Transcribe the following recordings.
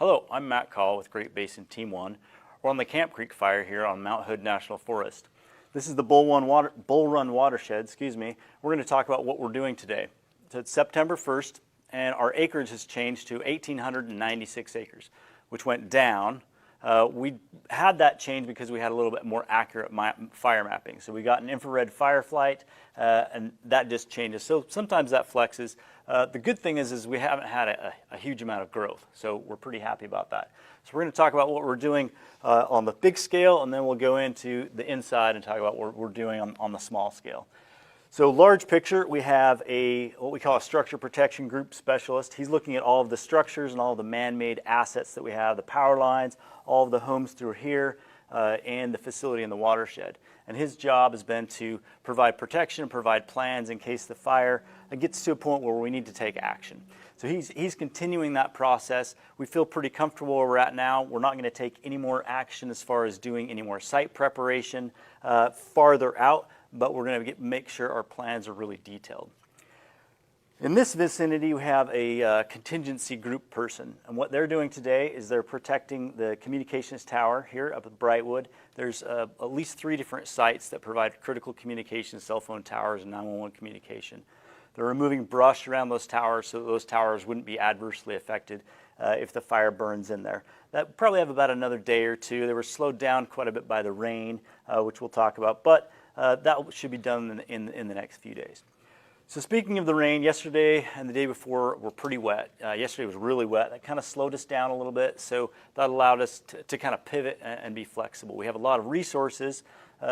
Hello, I'm Matt Call with Great Basin Team 1. We're on the Camp Creek fire here on Mount Hood National Forest. This is the Bull Run watershed, We're going to talk about what we're doing today. So it's September 1st, and our acreage has changed to 1,896 acres, which went down. We had that change because we had a little bit more accurate fire mapping. So we got an infrared fire flight, and that just changes. So sometimes that flexes. The good thing is we haven't had a huge amount of growth, so we're pretty happy about that. So we're going to talk about what we're doing on the big scale, and then we'll go into the inside and talk about what we're doing on the small scale. So large picture, we have what we call a structure protection group specialist. He's looking at all of the structures and all of the man-made assets that we have, the power lines, all of the homes through here, and the facility in the watershed. And his job has been to provide protection, provide plans in case the fire gets to a point where we need to take action. So he's continuing that process. We feel pretty comfortable where we're at now. We're not going to take any more action as far as doing any more site preparation farther out, but we're going to make sure our plans are really detailed. In this vicinity, we have a contingency group person, and what they're doing today is they're protecting the communications tower here up at Brightwood. There's at least 3 different sites that provide critical communications, cell phone towers, and 911 communication. They're removing brush around those towers so those towers wouldn't be adversely affected if the fire burns in there. That probably have about another day or two. They were slowed down quite a bit by the rain, which we'll talk about, but that should be done in the next few days. So speaking of the rain, yesterday and the day before were pretty wet. Yesterday was really wet. That kind of slowed us down a little bit, so that allowed us to kind of pivot and be flexible. We have a lot of resources,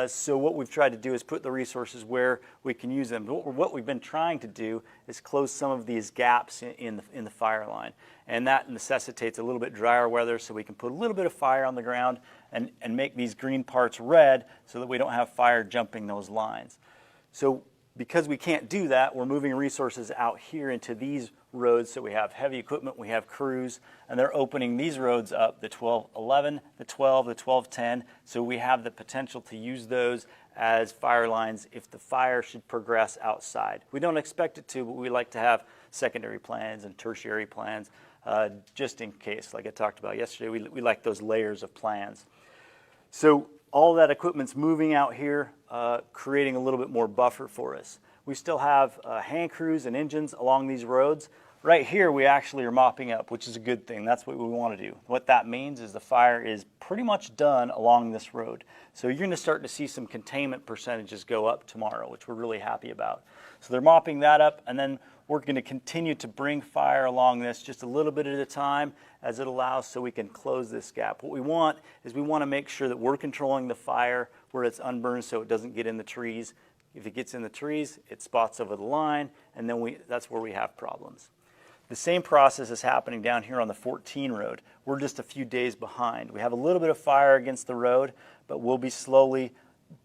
so what we've tried to do is put the resources where we can use them. What we've been trying to do is close some of these gaps in the fire line, and that necessitates a little bit drier weather, so we can put a little bit of fire on the ground and make these green parts red so that we don't have fire jumping those lines. So because we can't do that, we're moving resources out here into these roads. So we have heavy equipment, we have crews, and they're opening these roads up, the 1211, the 12, the 1210. So we have the potential to use those as fire lines if the fire should progress outside. We don't expect it to, but we like to have secondary plans and tertiary plans just in case. Like I talked about yesterday, we like those layers of plans. So all that equipment's moving out here, creating a little bit more buffer for us. We still have hand crews and engines along these roads. Right here, we actually are mopping up, which is a good thing. That's what we want to do. What that means is the fire is pretty much done along this road. So you're going to start to see some containment percentages go up tomorrow, which we're really happy about. So they're mopping that up, and then we're going to continue to bring fire along this just a little bit at a time as it allows so we can close this gap. What we want is we want to make sure that we're controlling the fire where it's unburned so it doesn't get in the trees. If it gets in the trees, it spots over the line, and then that's where we have problems. The same process is happening down here on the 14 road. We're just a few days behind. We have a little bit of fire against the road, but we'll be slowly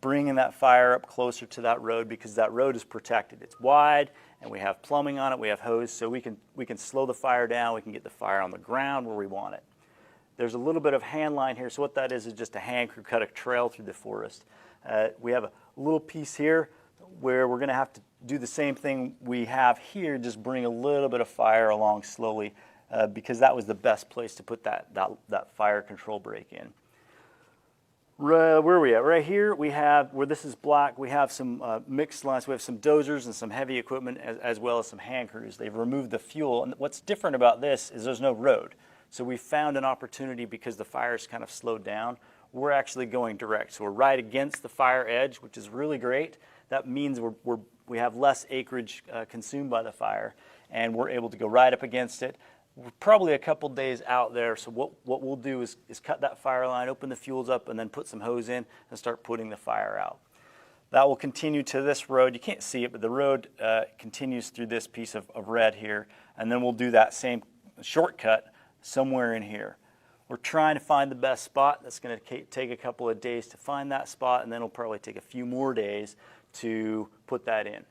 bringing that fire up closer to that road because that road is protected. It's wide, and we have plumbing on it, we have hose, so we can slow the fire down, we can get the fire on the ground where we want it. There's a little bit of hand line here, so what that is just a hand crew cut a trail through the forest. We have a little piece here where we're going to have to do the same thing we have here, just bring a little bit of fire along slowly because that was the best place to put that fire control brake in. Where are we at? Right here we have, where this is black, we have some mixed lines. We have some dozers and some heavy equipment as well as some hand crews. They've removed the fuel, and what's different about this is there's no road. So we found an opportunity because the fire's kind of slowed down. We're actually going direct. So we're right against the fire edge, which is really great. That means we have less acreage consumed by the fire, and we're able to go right up against it. We're probably a couple days out there, so what we'll do is cut that fire line, open the fuels up, and then put some hose in and start putting the fire out. That will continue to this road. You can't see it, but the road continues through this piece of red here, and then we'll do that same shortcut somewhere in here. We're trying to find the best spot. That's going to take a couple of days to find that spot, and then it'll probably take a few more days to put that in.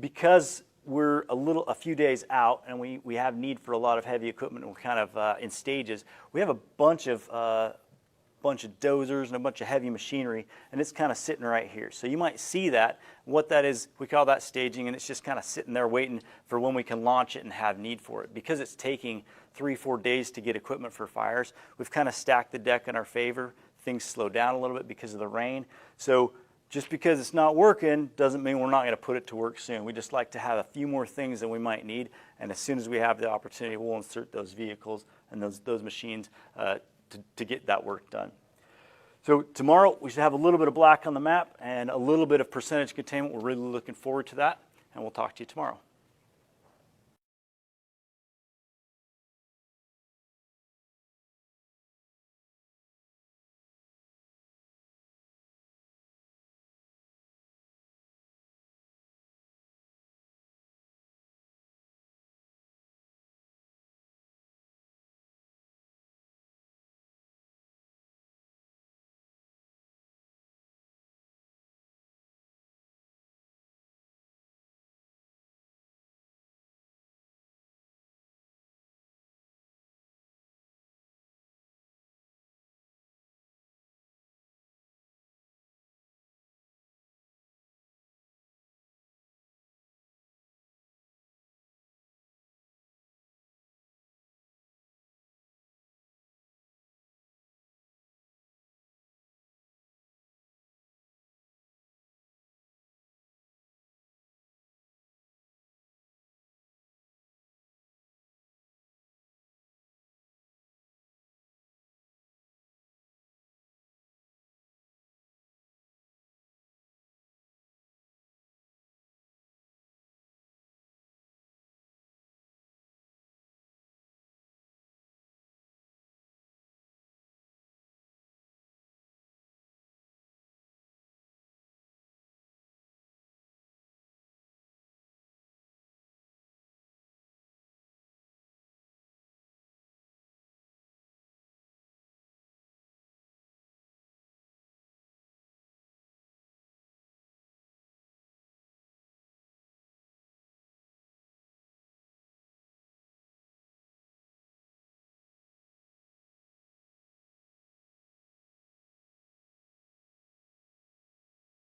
Because we're a few days out and we have need for a lot of heavy equipment and we're kind of in stages, we have a bunch of bunch of dozers and a bunch of heavy machinery, and it's kind of sitting right here. So you might see that. What that is, we call that staging, and it's just kind of sitting there waiting for when we can launch it and have need for it. Because it's taking 3-4 days to get equipment for fires, we've kind of stacked the deck in our favor. Things slow down a little bit because of the rain. So just because it's not working doesn't mean we're not going to put it to work soon. We just like to have a few more things than we might need, and as soon as we have the opportunity, we'll insert those vehicles and those machines to get that work done. So tomorrow we should have a little bit of black on the map and a little bit of percentage containment. We're really looking forward to that, and we'll talk to you tomorrow.